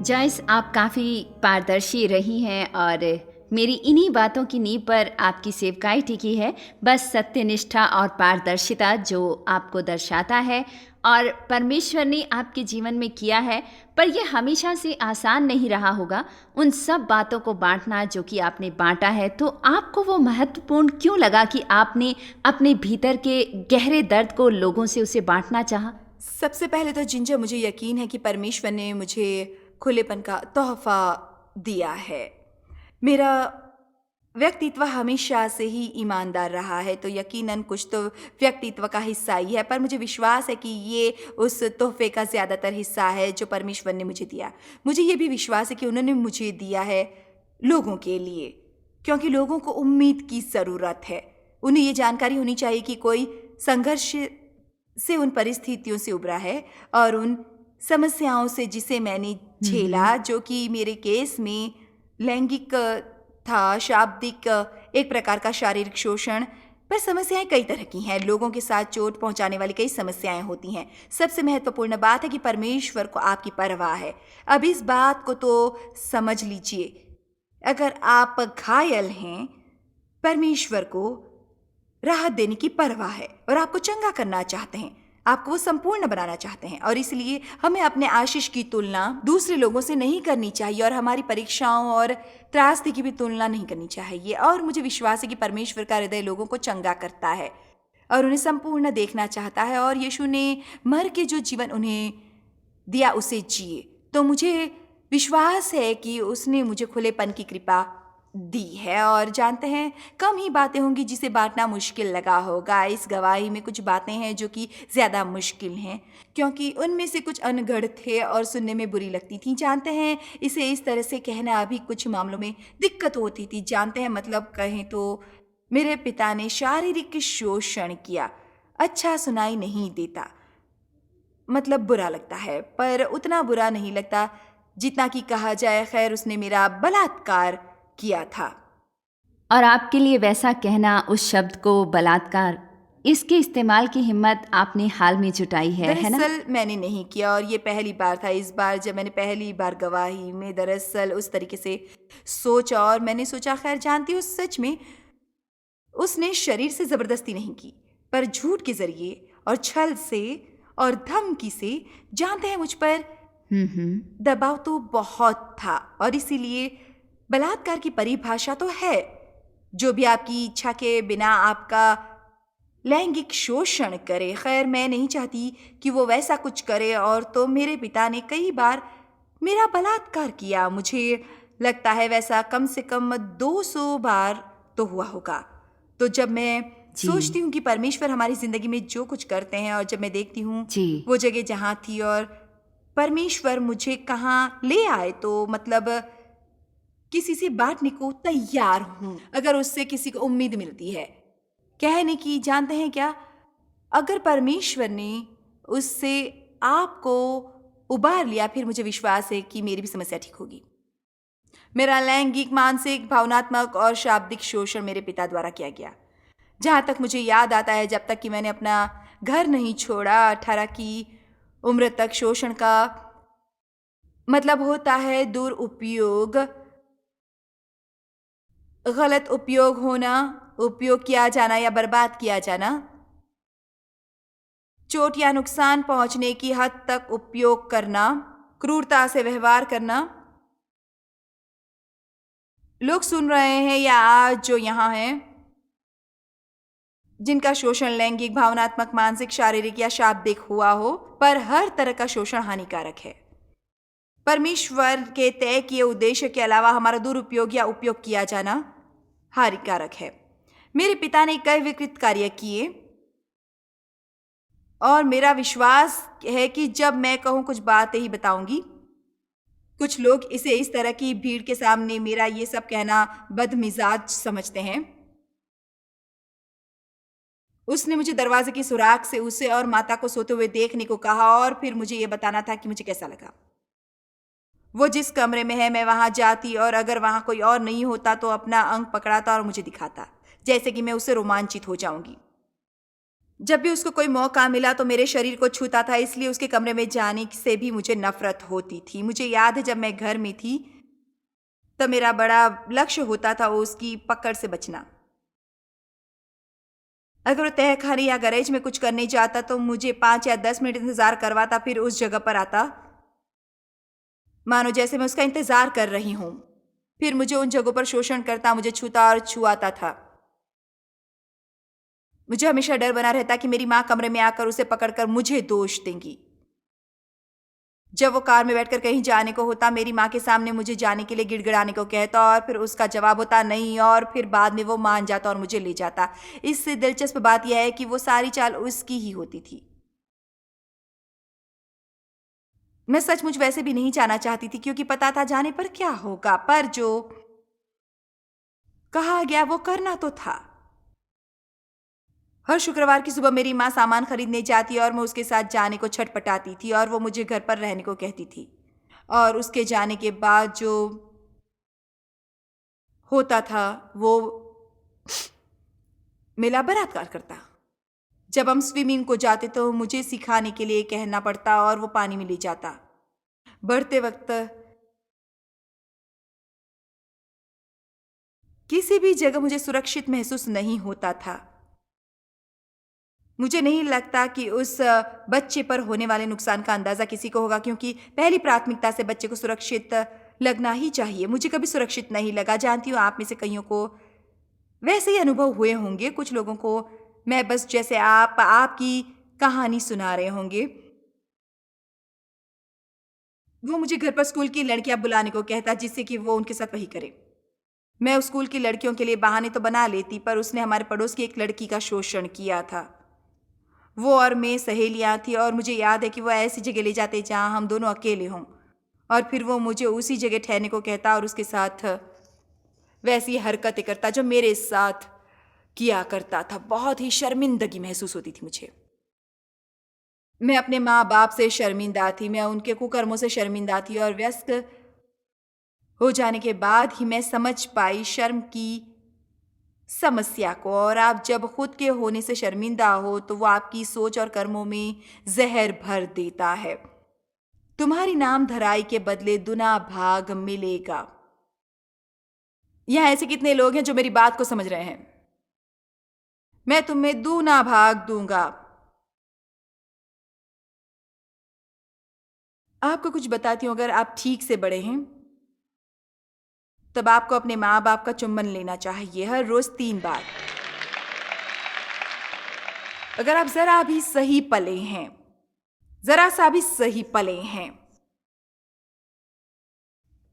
Joyce, आप काफ़ी पारदर्शी रही हैं और मेरी इन्हीं बातों की नींव पर आपकी सेवकाई टिकी है। बस सत्यनिष्ठा और पारदर्शिता जो आपको दर्शाता है और परमेश्वर ने आपके जीवन में किया है, पर यह हमेशा से आसान नहीं रहा होगा उन सब बातों को बांटना जो कि आपने बांटा है। तो आपको वो महत्वपूर्ण क्यों लगा कि आपने अपने भीतर के गहरे दर्द को लोगों से उसे बांटना चाहा? सबसे पहले तो जिंजर मुझे यकीन है कि परमेश्वर ने मुझे खुलेपन का तोहफा दिया है। मेरा व्यक्तित्व हमेशा से ही ईमानदार रहा है, तो यकीनन कुछ तो व्यक्तित्व का हिस्सा ही है, पर मुझे विश्वास है कि ये उस तोहफे का ज़्यादातर हिस्सा है जो परमेश्वर ने मुझे दिया। मुझे ये भी विश्वास है कि उन्होंने मुझे दिया है लोगों के लिए, क्योंकि लोगों को उम्मीद की ज़रूरत है। उन्हें ये जानकारी होनी चाहिए कि कोई संघर्ष से उन परिस्थितियों से उभरा है और उन समस्याओं से जिसे मैंने हम्म। झेला, जो कि मेरे केस में लैंगिक था, शाब्दिक, एक प्रकार का शारीरिक शोषण। पर समस्याएं कई तरह की हैं, लोगों के साथ चोट पहुंचाने वाली कई समस्याएं होती हैं। सबसे महत्वपूर्ण बात है कि परमेश्वर को आपकी परवाह है। अब इस बात को तो समझ लीजिए, अगर आप घायल हैं, परमेश्वर को राहत देने की परवाह है और आपको चंगा करना चाहते हैं, आपको वो संपूर्ण बनाना चाहते हैं, और इसलिए हमें अपने आशीष की तुलना दूसरे लोगों से नहीं करनी चाहिए और हमारी परीक्षाओं और त्रासदी की भी तुलना नहीं करनी चाहिए। और मुझे विश्वास है कि परमेश्वर का हृदय लोगों को चंगा करता है और उन्हें संपूर्ण देखना चाहता है, और यीशु ने मर के जो जीवन उन्हें दिया उसे जिए। तो मुझे विश्वास है कि उसने मुझे खुलेपन की कृपा दी है। और जानते हैं, कम ही बातें होंगी जिसे बांटना मुश्किल लगा होगा। इस गवाही में कुछ बातें हैं जो कि ज़्यादा मुश्किल हैं, क्योंकि उनमें से कुछ अनगढ़ थे और सुनने में बुरी लगती थी। जानते हैं, इसे इस तरह से कहना अभी कुछ मामलों में दिक्कत होती थी। जानते हैं, मतलब कहें तो मेरे पिता ने शारीरिक शोषण किया। अच्छा सुनाई नहीं देता, मतलब बुरा लगता है, पर उतना बुरा नहीं लगता जितना कि कहा जाए खैर उसने मेरा बलात्कार किया था। और आपके लिए वैसा कहना, उस शब्द को बलात्कार, इसके इस्तेमाल की हिम्मत आपने हाल में जुटाई है ना? दरअसल मैंने नहीं किया और ये पहली बार था। इस बार जब मैंने पहली बार गवाही में दरअसल उस तरीके से सोचा, और मैंने सोचा खैर जानती हूँ, सच में उसने शरीर से ज़बरदस्ती नहीं की, पर झूठ के ज़रिए और छल से और धमकी से, जानते हैं, मुझ पर हम्म। दबाव तो बहुत था। और इसीलिए बलात्कार की परिभाषा तो है जो भी आपकी इच्छा के बिना आपका लैंगिक शोषण करे। खैर मैं नहीं चाहती कि वो वैसा कुछ करे, और तो मेरे पिता ने कई बार मेरा बलात्कार किया। मुझे लगता है वैसा कम से कम 200 बार तो हुआ होगा। तो जब मैं जी। सोचती हूँ कि परमेश्वर हमारी ज़िंदगी में जो कुछ करते हैं, और जब मैं देखती हूँ जी। वो जगह जहाँ थी और परमेश्वर मुझे कहाँ ले आए, तो मतलब किसी से बांटने को तैयार हूँ अगर उससे किसी को उम्मीद मिलती है कहने की। जानते हैं क्या, अगर परमेश्वर ने उससे आपको उबार लिया, फिर मुझे विश्वास है कि मेरी भी समस्या ठीक होगी। मेरा लैंगिक, मानसिक, भावनात्मक और शाब्दिक शोषण मेरे पिता द्वारा किया गया। जहाँ तक मुझे याद आता है, जब तक कि मैंने अपना घर नहीं छोड़ा, 18 की उम्र तक शोषण का मतलब होता है दुरुपयोग, गलत उपयोग होना, उपयोग किया जाना या बर्बाद किया जाना, चोट या नुकसान पहुंचने की हद तक उपयोग करना, क्रूरता से व्यवहार करना। लोग सुन रहे हैं या आज जो यहाँ हैं, जिनका शोषण लैंगिक, भावनात्मक, मानसिक, शारीरिक या शाब्दिक हुआ हो, पर हर तरह का शोषण हानिकारक है। परमेश्वर के तय किए उद्देश्य के अलावा हमारा दुरुपयोग या उपयोग किया जाना हानिकारक है। मेरे पिता ने कई विकृत कार्य किए, और मेरा विश्वास है कि जब मैं कहूँ कुछ बातें ही बताऊंगी। कुछ लोग इसे इस तरह की भीड़ के सामने मेरा ये सब कहना बदमिजाज समझते हैं। उसने मुझे दरवाजे की सुराख से उसे और माता को सोते हुए देखने को कहा, और फिर मुझे ये बताना था कि मुझे कैसा लगा। वो जिस कमरे में है मैं वहां जाती, और अगर वहां कोई और नहीं होता तो अपना अंग पकड़ाता और मुझे दिखाता, जैसे कि मैं उससे रोमांचित हो जाऊंगी। जब भी उसको कोई मौका मिला तो मेरे शरीर को छूता था, इसलिए उसके कमरे में जाने से भी मुझे नफरत होती थी। मुझे याद है जब मैं घर में थी तब मेरा बड़ा लक्ष्य होता था उसकी पकड़ से बचना। अगर वो तहखाने या गैरेज में कुछ करने जाता तो मुझे 5 या 10 मिनट इंतजार करवाता, फिर उस जगह पर आता मानो जैसे मैं उसका इंतजार कर रही हूं। फिर मुझे उन जगहों पर शोषण करता, मुझे छूता और छुआता था। मुझे हमेशा डर बना रहता कि मेरी माँ कमरे में आकर उसे पकड़कर मुझे दोष देंगी। जब वो कार में बैठकर कहीं जाने को होता, मेरी माँ के सामने मुझे जाने के लिए गिड़गिड़ाने को कहता और फिर उसका जवाब होता नहीं, और फिर बाद में वो मान जाता और मुझे ले जाता। इससे दिलचस्प बात यह है कि वो सारी चाल उसकी ही होती थी। मैं सचमुच वैसे भी नहीं जाना चाहती थी क्योंकि पता था जाने पर क्या होगा, पर जो कहा गया वो करना तो था। हर शुक्रवार की सुबह मेरी माँ सामान खरीदने जाती और मैं उसके साथ जाने को छटपटाती थी और वो मुझे घर पर रहने को कहती थी। और उसके जाने के बाद जो होता था वो मेरा बलात्कार करता। जब हम स्विमिंग को जाते तो मुझे सिखाने के लिए कहना पड़ता और वो पानी में ले जाता। बढ़ते वक्त किसी भी जगह मुझे सुरक्षित महसूस नहीं होता था। मुझे नहीं लगता कि उस बच्चे पर होने वाले नुकसान का अंदाज़ा किसी को होगा, क्योंकि पहली प्राथमिकता से बच्चे को सुरक्षित लगना ही चाहिए। मुझे कभी सुरक्षित नहीं लगा। जानती हूँ आप में से कईयों को वैसे ही अनुभव हुए होंगे। कुछ लोगों को मैं बस जैसे आप आपकी कहानी सुना रहे होंगे। वो मुझे घर पर स्कूल की लड़कियां बुलाने को कहता जिससे कि वो उनके साथ वही करे। मैं उस स्कूल की लड़कियों के लिए बहाने तो बना लेती, पर उसने हमारे पड़ोस की एक लड़की का शोषण किया था। वो और मैं सहेलियां थी और मुझे याद है कि वो ऐसी जगह ले जाते जहां हम दोनों अकेले हों, और फिर वो मुझे उसी जगह ठहरने को कहता और उसके साथ वैसी हरकतें करता जो मेरे साथ किया करता था। बहुत ही शर्मिंदगी महसूस होती थी मुझे। मैं अपने माँ बाप से शर्मिंदा थी, मैं उनके कुकर्मों से शर्मिंदा थी, और व्यस्त हो जाने के बाद ही मैं समझ पाई शर्म की समस्या को। और आप जब खुद के होने से शर्मिंदा हो तो वो आपकी सोच और कर्मों में जहर भर देता है। तुम्हारी नाम धराई के बदले दुना भाग मिलेगा। यहाँ ऐसे कितने लोग हैं जो मेरी बात को समझ रहे हैं? मैं तुम्हें दूना भाग दूंगा। आपको कुछ बताती हूँ, अगर आप ठीक से बड़े हैं तब आपको अपने माँ बाप का चुम्बन लेना चाहिए हर रोज 3 बार। अगर आप जरा भी सही पले हैं, जरा सा भी सही पले हैं।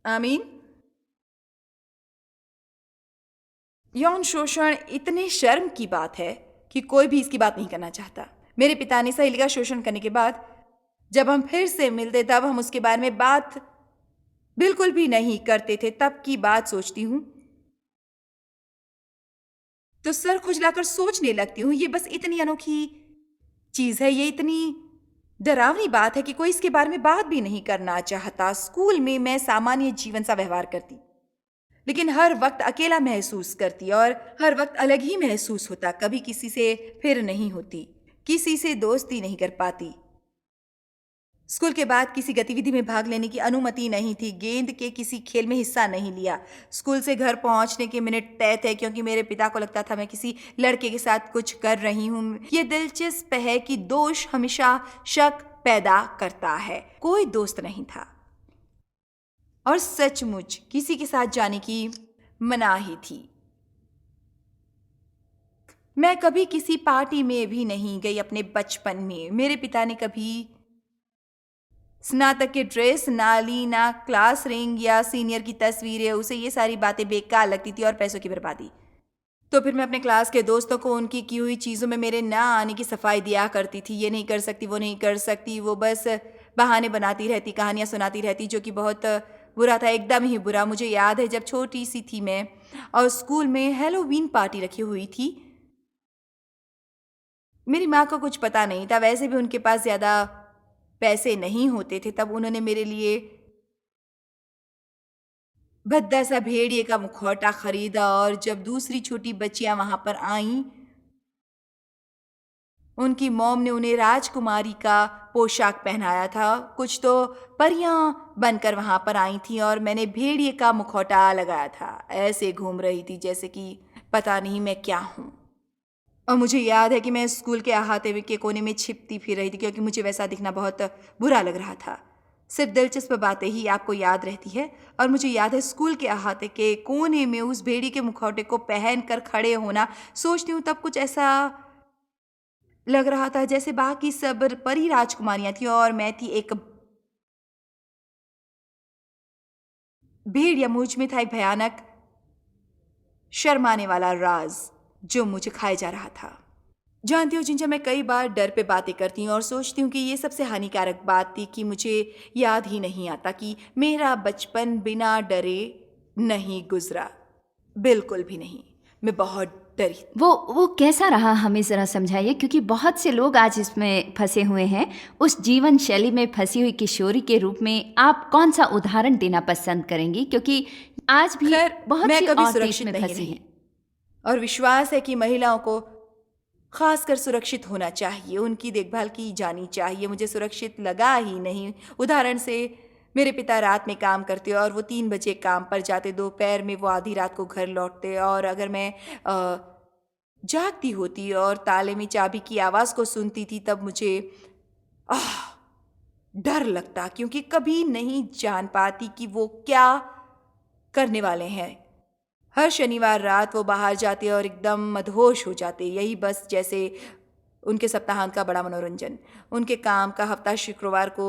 आमीन। यौन शोषण इतने शर्म की बात है कि कोई भी इसकी बात नहीं करना चाहता। मेरे पिता ने सहेली का शोषण करने के बाद जब हम फिर से मिलते तब हम उसके बारे में बात बिल्कुल भी नहीं करते थे। तब की बात सोचती हूँ तो सर खुजलाकर सोचने लगती हूँ, ये बस इतनी अनोखी चीज है, ये इतनी डरावनी बात है कि कोई इसके बारे में बात भी नहीं करना चाहता। स्कूल में मैं सामान्य जीवन सा व्यवहार करती, लेकिन हर वक्त अकेला महसूस करती और हर वक्त अलग ही महसूस होता। कभी किसी से फिर नहीं होती, किसी से दोस्ती नहीं कर पाती। स्कूल के बाद किसी गतिविधि में भाग लेने की अनुमति नहीं थी। गेंद के किसी खेल में हिस्सा नहीं लिया। स्कूल से घर पहुंचने के मिनट तय थे क्योंकि मेरे पिता को लगता था मैं किसी लड़के के साथ कुछ कर रही हूं। ये दिलचस्प है कि दोष हमेशा शक पैदा करता है। कोई दोस्त नहीं था और सचमुच किसी के साथ जाने की मनाही थी। मैं कभी किसी पार्टी में भी नहीं गई अपने बचपन में। मेरे पिता ने कभी स्नातक की ड्रेस ना ली, ना क्लास रिंग या सीनियर की तस्वीरें। उसे ये सारी बातें बेकार लगती थी और पैसों की बर्बादी। तो फिर मैं अपने क्लास के दोस्तों को उनकी की हुई चीज़ों में मेरे ना आने की सफाई दिया करती थी। ये नहीं कर सकती, वो नहीं कर सकती। वो बस बहाने बनाती रहती, कहानियाँ सुनाती रहती, जो कि बहुत बुरा था, एकदम ही बुरा। मुझे याद है जब छोटी सी थी मैं और स्कूल में हैलोवीन पार्टी रखी हुई थी। मेरी माँ को कुछ पता नहीं था, वैसे भी उनके पास ज़्यादा पैसे नहीं होते थे। तब उन्होंने मेरे लिए भद्दा सा भेड़िए का मुखौटा खरीदा और जब दूसरी छोटी बच्चियां वहां पर आईं उनकी मॉम ने उन्हें राजकुमारी का पोशाक पहनाया था। कुछ तो परियां बनकर वहां पर आई थीं और मैंने भेड़िए का मुखौटा लगाया था। ऐसे घूम रही थी जैसे कि पता नहीं मैं क्या हूँ। और मुझे याद है कि मैं स्कूल के अहाते के कोने में छिपती फिर रही थी, क्योंकि मुझे वैसा दिखना बहुत बुरा लग रहा था। सिर्फ दिलचस्प बातें ही आपको याद रहती है। और मुझे याद है स्कूल के अहाते के कोने में उस भेड़ी के मुखौटे को पहनकर खड़े होना। सोचती हूँ तब कुछ ऐसा लग रहा था जैसे बाकी सब परी राजकुमारियां थी और मैं थी एक भेड़, या मुझ में था एक भयानक शर्माने वाला राज जो मुझे खाए जा रहा था। जानती हो जिंजा, मैं कई बार डर पे बातें करती हूँ और सोचती हूँ कि ये सबसे हानिकारक बात थी कि मुझे याद ही नहीं आता कि मेरा बचपन बिना डरे नहीं गुजरा। बिल्कुल भी नहीं। मैं बहुत डरी। वो कैसा रहा, हमें ज़रा समझाइए, क्योंकि बहुत से लोग आज इसमें फंसे हुए हैं। उस जीवन शैली में फंसी हुई किशोरी के रूप में आप कौन सा उदाहरण देना पसंद करेंगी, क्योंकि आज भी खैर, बहुत मैं सी कभी औरतें सुरक्षित इसमें नहीं फंसी रही हैं। और विश्वास है कि महिलाओं को खासकर सुरक्षित होना चाहिए, उनकी देखभाल की जानी चाहिए। मुझे सुरक्षित लगा ही नहीं। उदाहरण से, मेरे पिता रात में काम करते और वो 3 बजे काम पर जाते, दोपहर में वो आधी रात को घर लौटते। और अगर मैं जागती होती और ताले में चाबी की आवाज़ को सुनती थी तब मुझे आह डर लगता, क्योंकि कभी नहीं जान पाती कि वो क्या करने वाले हैं। हर शनिवार रात वो बाहर जाते और एकदम मदहोश हो जाते, यही बस जैसे उनके सप्ताहांत का बड़ा मनोरंजन। उनके काम का हफ्ता शुक्रवार को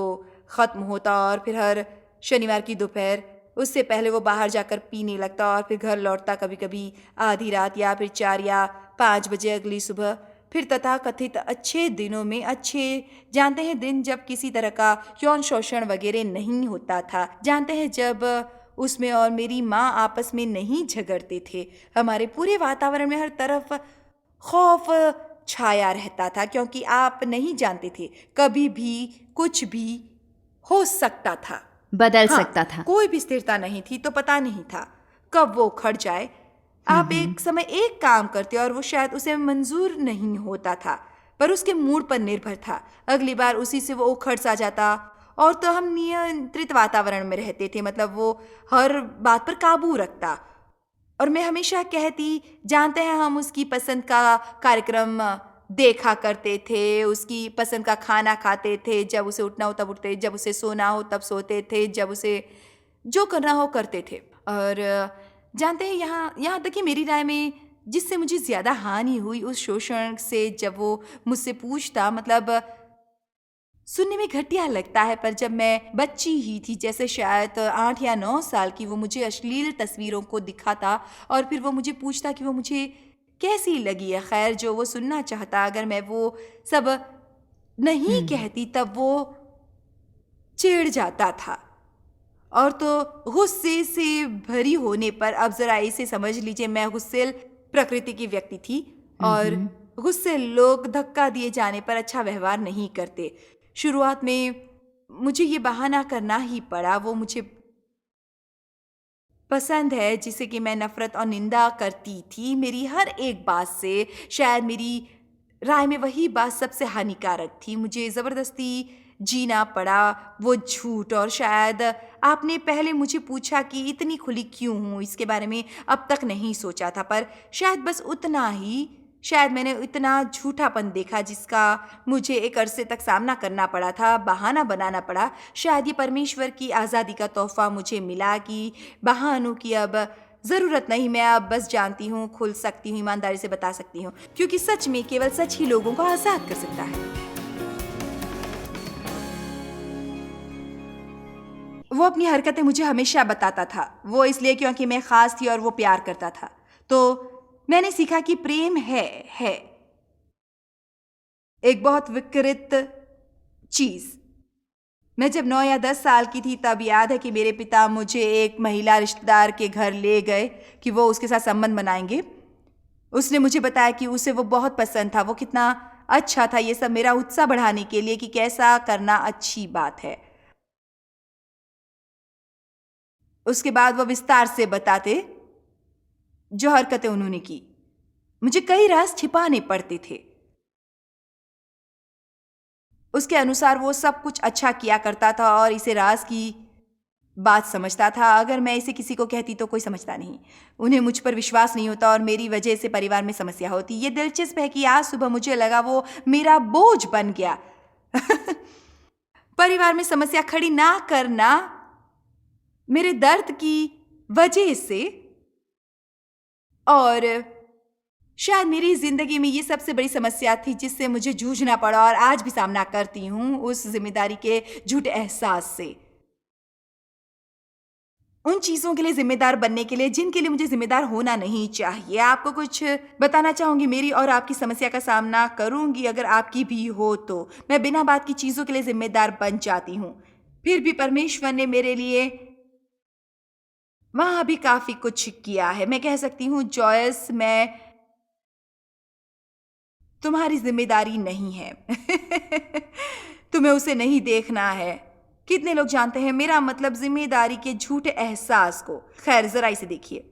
ख़त्म होता और फिर हर शनिवार की दोपहर उससे पहले वो बाहर जाकर पीने लगता और फिर घर लौटता, कभी कभी आधी रात या फिर 4 या 5 बजे अगली सुबह। फिर तथाकथित अच्छे दिनों में, अच्छे जानते हैं दिन जब किसी तरह का यौन शोषण वगैरह नहीं होता था, जानते हैं जब उसमें और मेरी माँ आपस में नहीं झगड़ते थे। हमारे पूरे वातावरण में हर तरफ खौफ छाया रहता था, क्योंकि आप नहीं जानते थे, कभी भी कुछ भी हो सकता था। बदल हाँ, सकता था। कोई भी स्थिरता नहीं थी, तो पता नहीं था कब वो उखड़ जाए। आप एक समय एक काम करते और वो शायद उसे मंजूर नहीं होता था, पर उसके मूड पर निर्भर था। अगली बार उसी से वो उखड़ सा जाता। और तो हम नियंत्रित वातावरण में रहते थे, मतलब वो हर बात पर काबू रखता। और मैं हमेशा कहती, जानते हैं हम उसकी पसंद का कार्यक्रम देखा करते थे, उसकी पसंद का खाना खाते थे, जब उसे उठना हो तब उठते, जब उसे सोना हो तब सोते थे, जब उसे जो करना हो करते थे। और जानते हैं, यहाँ तक कि मेरी राय में जिससे मुझे ज़्यादा हानि हुई उस शोषण से, जब वो मुझसे पूछता, मतलब सुनने में घटिया लगता है, पर जब मैं बच्ची ही थी, जैसे शायद 8 या 9 साल की, वो मुझे अश्लील तस्वीरों को दिखाता और फिर वो मुझे पूछता कि वो मुझे कैसी लगी है। खैर, जो वो सुनना चाहता, अगर मैं वो सब नहीं कहती तब वो चिढ़ जाता था। और तो गुस्से से भरी होने पर, अब ज़रा इसे समझ लीजिए, मैं गुस्सैल प्रकृति की व्यक्ति थी और गुस्से लोग धक्का दिए जाने पर अच्छा व्यवहार नहीं करते। शुरुआत में मुझे ये बहाना करना ही पड़ा, वो मुझे पसंद है जिसे कि मैं नफरत और निंदा करती थी मेरी हर एक बात से। शायद मेरी राय में वही बात सबसे हानिकारक थी। मुझे ज़बरदस्ती जीना पड़ा वो झूठ। और शायद आपने पहले मुझे पूछा कि इतनी खुली क्यों हूँ, इसके बारे में अब तक नहीं सोचा था, पर शायद बस उतना ही। शायद मैंने इतना झूठापन देखा जिसका मुझे एक अरसे तक सामना करना पड़ा था, बहाना बनाना पड़ा। शायद ये परमेश्वर की आज़ादी का तोहफ़ा मुझे मिला कि बहानों की अब ज़रूरत नहीं। मैं अब बस जानती हूँ, खुल सकती हूँ, ईमानदारी से बता सकती हूँ, क्योंकि सच में केवल सच ही लोगों को आज़ाद कर सकता है। वो अपनी हरकतें मुझे हमेशा बताता था, वो इसलिए क्योंकि मैं ख़ास थी और वो प्यार करता था। तो मैंने सीखा कि प्रेम है एक बहुत विकृत चीज़। मैं जब 9 या 10 साल की थी तब याद है कि मेरे पिता मुझे एक महिला रिश्तेदार के घर ले गए कि वो उसके साथ संबंध बनाएंगे। उसने मुझे बताया कि उसे वो बहुत पसंद था, वो कितना अच्छा था, ये सब मेरा उत्साह बढ़ाने के लिए कि कैसा करना अच्छी बात है। उसके बाद वो विस्तार से बताते जो हरकतें उन्होंने की। मुझे कई राज छिपाने पड़ते थे। उसके अनुसार वो सब कुछ अच्छा किया करता था और इसे राज की बात समझता था। अगर मैं इसे किसी को कहती तो कोई समझता नहीं। उन्हें मुझ पर विश्वास नहीं होता और मेरी वजह से परिवार में समस्या होती। ये दिलचस्प है कि आज सुबह मुझे लगा वो मेरा बोझ बन गया। परिवार में समस्या खड़ी ना करना मेरे दर्द की वजह से, और शायद मेरी जिंदगी में ये सबसे बड़ी समस्या थी जिससे मुझे जूझना पड़ा और आज भी सामना करती हूं, उस जिम्मेदारी के झूठे एहसास से। उन चीजों के लिए जिम्मेदार बनने के लिए जिनके लिए मुझे जिम्मेदार होना नहीं चाहिए। आपको कुछ बताना चाहूंगी। मेरी और आपकी समस्या का सामना करूंगी, अगर आपकी भी हो तो। मैं बिना बात की चीजों के लिए जिम्मेदार बन जाती हूं। फिर भी परमेश्वर ने मेरे लिए वहां भी काफी कुछ किया है। मैं कह सकती हूँ, जॉयस, मैं तुम्हारी जिम्मेदारी नहीं है। तुम्हें उसे नहीं देखना है। कितने लोग जानते हैं मेरा मतलब जिम्मेदारी के झूठे एहसास को। खैर, जरा इसे देखिए।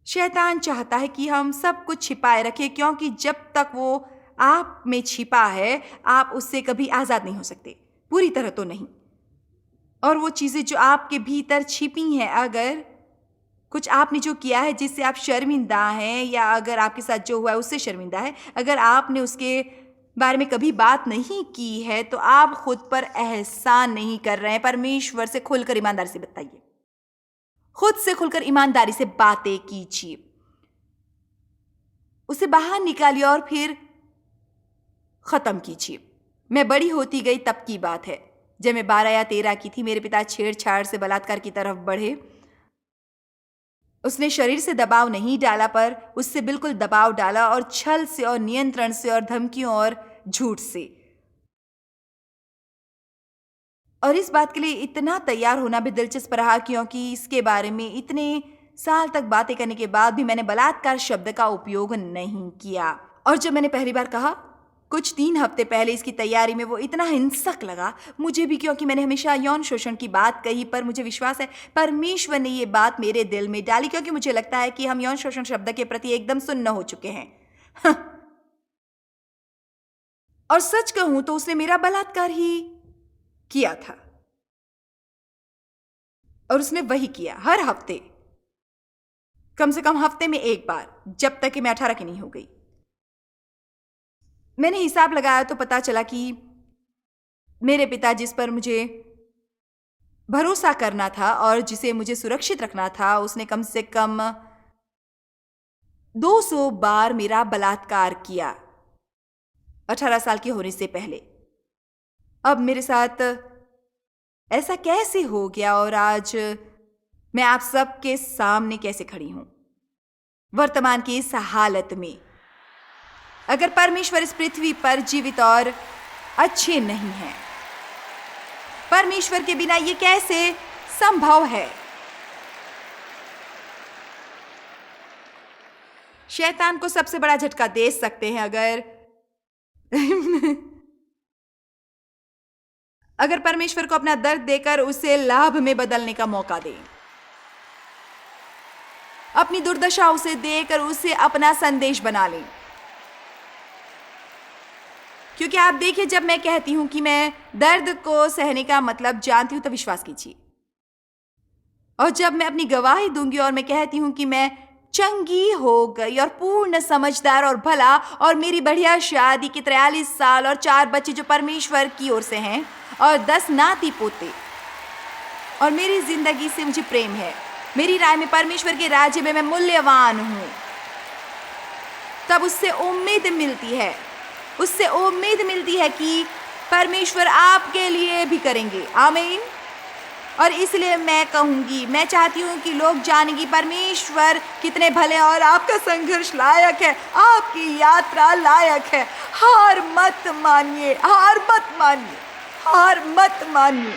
शैतान चाहता है कि हम सब कुछ छिपाए रखें, क्योंकि जब तक वो आप में छिपा है आप उससे कभी आजाद नहीं हो सकते, पूरी तरह तो नहीं। और वो चीजें जो आपके भीतर छिपी हैं, अगर कुछ आपने जो किया है जिससे आप शर्मिंदा हैं, या अगर आपके साथ जो हुआ है उससे शर्मिंदा है, अगर आपने उसके बारे में कभी बात नहीं की है तो आप खुद पर एहसान नहीं कर रहे हैं। परमेश्वर से खुलकर ईमानदारी से बताइए, खुद से खुलकर ईमानदारी से बातें कीजिए, उसे बाहर निकालिए और फिर खत्म कीजिए। मैं बड़ी होती गई तब की बात है, जब मैं 12 या 13 की थी। मेरे पिता छेड़छाड़ से बलात्कार की तरफ बढ़े। उसने शरीर से दबाव नहीं डाला, पर उससे बिल्कुल दबाव डाला, और छल से और नियंत्रण से और धमकियों और झूठ से। और इस बात के लिए इतना तैयार होना भी दिलचस्प रहा, क्योंकि इसके बारे में इतने साल तक बातें करने के बाद भी मैंने बलात्कार शब्द का उपयोग नहीं किया। और जब मैंने पहली बार कहा कुछ 3 हफ्ते पहले इसकी तैयारी में, वो इतना हिंसक लगा मुझे भी, क्योंकि मैंने हमेशा यौन शोषण की बात कही। पर मुझे विश्वास है परमेश्वर ने ये बात मेरे दिल में डाली, क्योंकि मुझे लगता है कि हम यौन शोषण शब्द के प्रति एकदम सुन्न हो चुके हैं। और सच कहूं तो उसने मेरा बलात्कार ही किया था, और उसने वही किया हर हफ्ते, कम से कम हफ्ते में एक बार, जब तक कि मैं 18 की नहीं हो गई। मैंने हिसाब लगाया तो पता चला कि मेरे पिता, जिस पर मुझे भरोसा करना था और जिसे मुझे सुरक्षित रखना था, उसने कम से कम 200 बार मेरा बलात्कार किया 18 साल के होने से पहले। अब मेरे साथ ऐसा कैसे हो गया, और आज मैं आप सबके सामने कैसे खड़ी हूं वर्तमान की इस हालत में? अगर परमेश्वर इस पृथ्वी पर जीवित और अच्छे नहीं हैं, परमेश्वर के बिना ये कैसे संभव है? शैतान को सबसे बड़ा झटका दे सकते हैं अगर परमेश्वर को अपना दर्द देकर उसे लाभ में बदलने का मौका दें, अपनी दुर्दशा उसे देकर उसे अपना संदेश बना लें। क्योंकि आप देखिए, जब मैं कहती हूं कि मैं दर्द को सहने का मतलब जानती हूं तो विश्वास कीजिए, और जब मैं अपनी गवाही दूंगी और मैं कहती हूं कि मैं चंगी हो गई और पूर्ण समझदार और भला, और मेरी बढ़िया शादी के 43 साल और 4 बच्चे जो परमेश्वर की ओर से हैं, और 10 नाती पोते, और मेरी जिंदगी से मुझे प्रेम है, मेरी राय में परमेश्वर के राज्य में मैं मूल्यवान हूं, तब उससे उम्मीद मिलती है कि परमेश्वर आपके लिए भी करेंगे। आमीन। और इसलिए मैं कहूंगी, मैं चाहती हूं कि लोग जानेंगे परमेश्वर कितने भले, और आपका संघर्ष लायक है, आपकी यात्रा लायक है। हार मत मानिए, हार मत मानिए।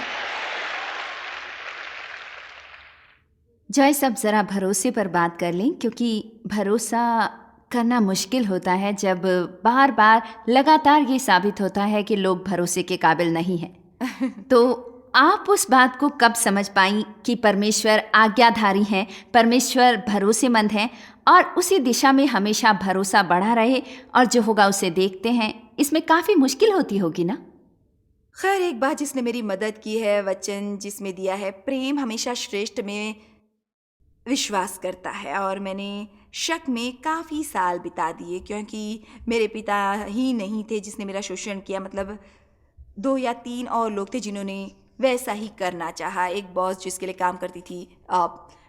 जॉयस, अब ज़रा भरोसे पर बात कर लें, क्योंकि भरोसा करना मुश्किल होता है जब बार बार लगातार ये साबित होता है कि लोग भरोसे के काबिल नहीं हैं। तो आप उस बात को कब समझ पाई कि परमेश्वर आज्ञाधारी हैं, परमेश्वर भरोसेमंद हैं, और उसी दिशा में हमेशा भरोसा बढ़ा रहे, और जो होगा उसे देखते हैं? इसमें काफ़ी मुश्किल होती होगी ना? खैर, एक बात जिसने मेरी मदद की है, वचन जिसमें दिया है, प्रेम हमेशा श्रेष्ठ में विश्वास करता है। और मैंने शक में काफ़ी साल बिता दिए, क्योंकि मेरे पिता ही नहीं थे जिसने मेरा शोषण किया, मतलब 2 या 3 और लोग थे जिन्होंने वैसा ही करना चाहा। एक बॉस जिसके लिए काम करती थी,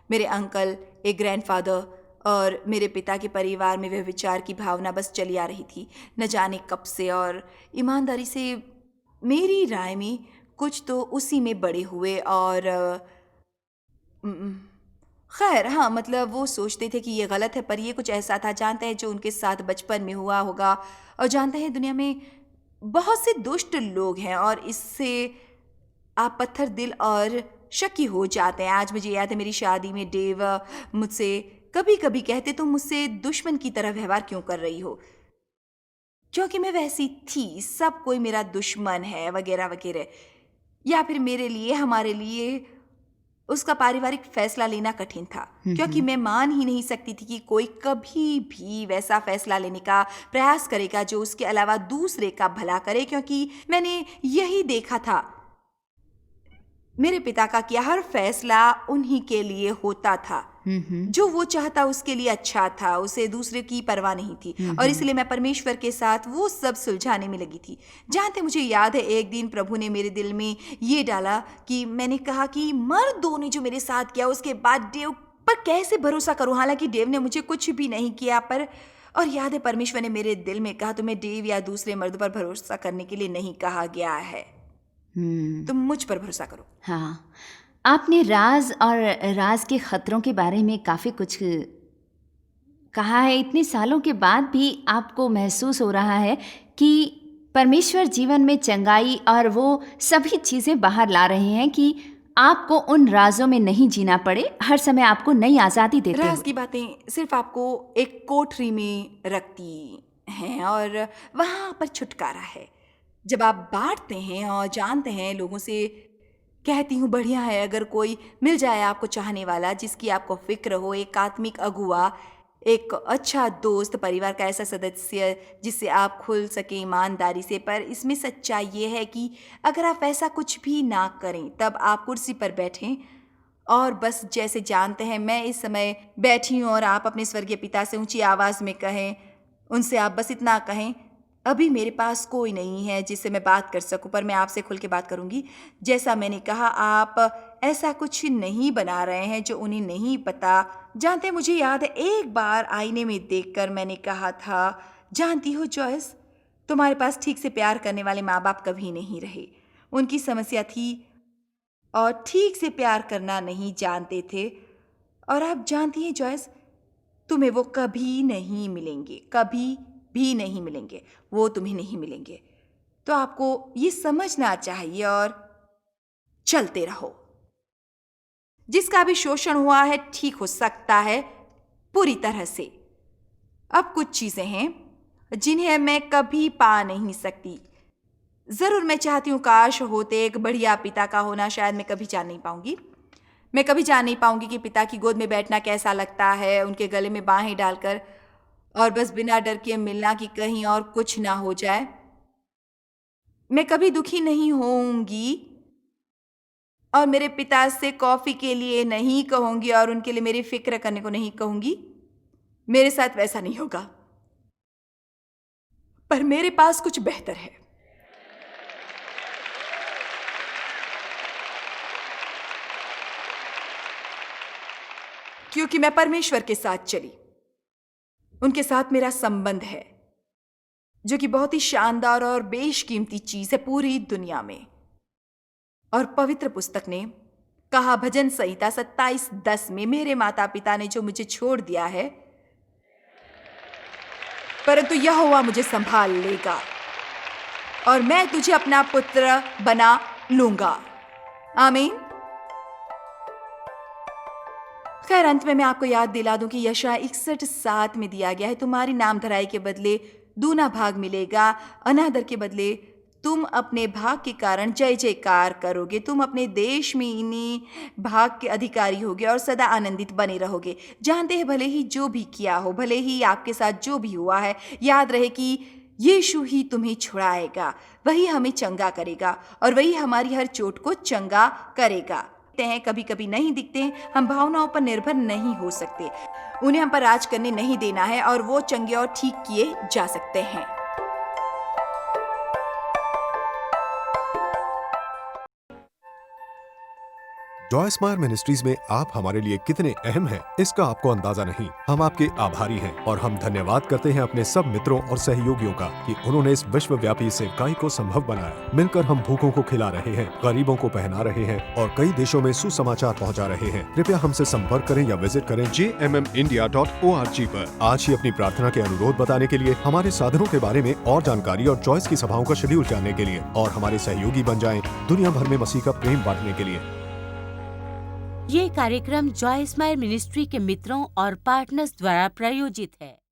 मेरे अंकल, एक ग्रैंडफ़ादर, और मेरे पिता के परिवार में वह विचार की भावना बस चली आ रही थी, न जाने कब से। और ईमानदारी से मेरी राय में कुछ तो उसी में बड़े हुए। और उम, खैर, हाँ, मतलब वो सोचते थे कि ये गलत है, पर ये कुछ ऐसा था, जानते हैं, जो उनके साथ बचपन में हुआ होगा। और जानते हैं, दुनिया में बहुत से दुष्ट लोग हैं और इससे आप पत्थर दिल और शकी हो जाते हैं। आज मुझे याद है, मेरी शादी में डेव मुझसे कभी कभी कहते, तुम मुझसे दुश्मन की तरह व्यवहार क्यों कर रही हो, क्योंकि मैं वैसी थी, सब कोई मेरा दुश्मन है, वगैरह वगैरह। या फिर मेरे लिए, हमारे लिए उसका पारिवारिक फैसला लेना कठिन था, क्योंकि मैं मान ही नहीं सकती थी कि कोई कभी भी वैसा फैसला लेने का प्रयास करेगा जो उसके अलावा दूसरे का भला करे, क्योंकि मैंने यही देखा था, मेरे पिता का किया हर फैसला उन्हीं के लिए होता था। जो वो चाहता उसके लिए अच्छा था, उसे दूसरे की परवाह नहीं थी। और इसलिए मैं परमेश्वर के साथ वो सब सुलझाने में लगी थी। जानते, मुझे याद है, एक दिन प्रभु ने मेरे दिल में ये डाला कि मैंने कहा कि मर्दों ने जो मेरे साथ किया, उसके बाद डेव पर कैसे भरोसा करूं, हालांकि डेव ने मुझे कुछ भी नहीं किया। पर और याद है, परमेश्वर ने मेरे दिल में कहा, तुम्हें डेव या दूसरे मर्द पर भरोसा करने के लिए नहीं कहा गया है, तुम मुझ पर भरोसा करो। हाँ, आपने राज और राज के खतरों के बारे में काफ़ी कुछ कहा है। इतने सालों के बाद भी आपको महसूस हो रहा है कि परमेश्वर जीवन में चंगाई और वो सभी चीज़ें बाहर ला रहे हैं कि आपको उन राजों में नहीं जीना पड़े, हर समय आपको नई आज़ादी देते राज हो। की बातें सिर्फ आपको एक कोठरी में रखती हैं और वहाँ पर छुटकारा है। जब आप बांटते हैं और जानते हैं, लोगों से कहती हूँ, बढ़िया है अगर कोई मिल जाए आपको चाहने वाला, जिसकी आपको फिक्र हो, एक आत्मिक अगुआ, एक अच्छा दोस्त, परिवार का ऐसा सदस्य जिससे आप खुल सके ईमानदारी से। पर इसमें सच्चाई ये है कि अगर आप ऐसा कुछ भी ना करें, तब आप कुर्सी पर बैठें और बस जैसे जानते हैं मैं इस समय बैठी हूँ, और आप अपने स्वर्गीय पिता से ऊंची आवाज़ में कहें, उनसे आप बस इतना कहें, अभी मेरे पास कोई नहीं है जिससे मैं बात कर सकूं, पर मैं आपसे खुल के बात करूंगी। जैसा मैंने कहा, आप ऐसा कुछ नहीं बना रहे हैं जो उन्हें नहीं पता। जानते हैं, मुझे याद है, एक बार आईने में देखकर मैंने कहा था, जानती हो जॉयस, तुम्हारे पास ठीक से प्यार करने वाले माँ बाप कभी नहीं रहे। उनकी समस्या थी और ठीक से प्यार करना नहीं जानते थे। और आप जानती हैं जॉयस, तुम्हें वो कभी नहीं मिलेंगे, कभी भी नहीं मिलेंगे, वो तुम्हें नहीं मिलेंगे। तो आपको ये समझना चाहिए और चलते रहो। जिसका भी शोषण हुआ है, ठीक हो सकता है पूरी तरह से। अब कुछ चीजें हैं जिन्हें मैं कभी पा नहीं सकती। जरूर मैं चाहती हूँ काश होते, एक बढ़िया पिता का होना शायद मैं कभी जान नहीं पाऊंगी। मैं कभी जान नहीं पाऊंगी कि पिता की गोद में बैठना कैसा लगता है, उनके गले में बाहें डालकर, और बस बिना डर के मिलना कि कहीं और कुछ ना हो जाए। मैं कभी दुखी नहीं होऊंगी और मेरे पिता से कॉफ़ी के लिए नहीं कहूंगी और उनके लिए मेरी फिक्र करने को नहीं कहूंगी। मेरे साथ वैसा नहीं होगा, पर मेरे पास कुछ बेहतर है। क्योंकि मैं परमेश्वर के साथ चली, उनके साथ मेरा संबंध है, जो कि बहुत ही शानदार और बेशकीमती चीज है पूरी दुनिया में। और पवित्र पुस्तक ने कहा, भजन संहिता 27:10 में, मेरे माता पिता ने जो मुझे छोड़ दिया है, परंतु यहोवा मुझे संभाल लेगा और मैं तुझे अपना पुत्र बना लूंगा। आमीन। खैर, अंत में मैं आपको याद दिला दूं कि यशायाह 61:7 में दिया गया है, तुम्हारी नाम धराई के बदले दूना भाग मिलेगा, अनादर के बदले तुम अपने भाग के कारण जय जयकार करोगे। तुम अपने देश में इन्हीं भाग के अधिकारी होगे और सदा आनंदित बने रहोगे। जानते हैं, भले ही जो भी किया हो, भले ही आपके साथ जो भी हुआ है, याद रहे कि यीशु ही तुम्हें छुड़ाएगा, वही हमें चंगा करेगा और वही हमारी हर चोट को चंगा करेगा। हैं कभी कभी नहीं दिखते, हम भावनाओं पर निर्भर नहीं हो सकते, उन्हें हम पर राज करने नहीं देना है और वो चंगे और ठीक किए जा सकते हैं। जॉय स्माइल मिनिस्ट्रीज में आप हमारे लिए कितने अहम हैं, इसका आपको अंदाजा नहीं। हम आपके आभारी हैं और हम धन्यवाद करते हैं अपने सब मित्रों और सहयोगियों का कि उन्होंने इस विश्वव्यापी सेवकाई को संभव बनाया। मिलकर हम भूखों को खिला रहे हैं, गरीबों को पहना रहे हैं और कई देशों में सुसमाचार पहुंचा रहे हैं। कृपया हमसे संपर्क करें या विजिट करें jmmindia.org पर। आज ही अपनी प्रार्थना के अनुरोध बताने के लिए, हमारे साधनों के बारे में और जानकारी और जॉयस की सभाओं का शेड्यूल जानने के लिए और हमारे सहयोगी बन जाएं दुनिया भर में मसीह का प्रेम बांटने के लिए। ये कार्यक्रम जॉय स्माइल मिनिस्ट्री के मित्रों और पार्टनर्स द्वारा प्रायोजित है।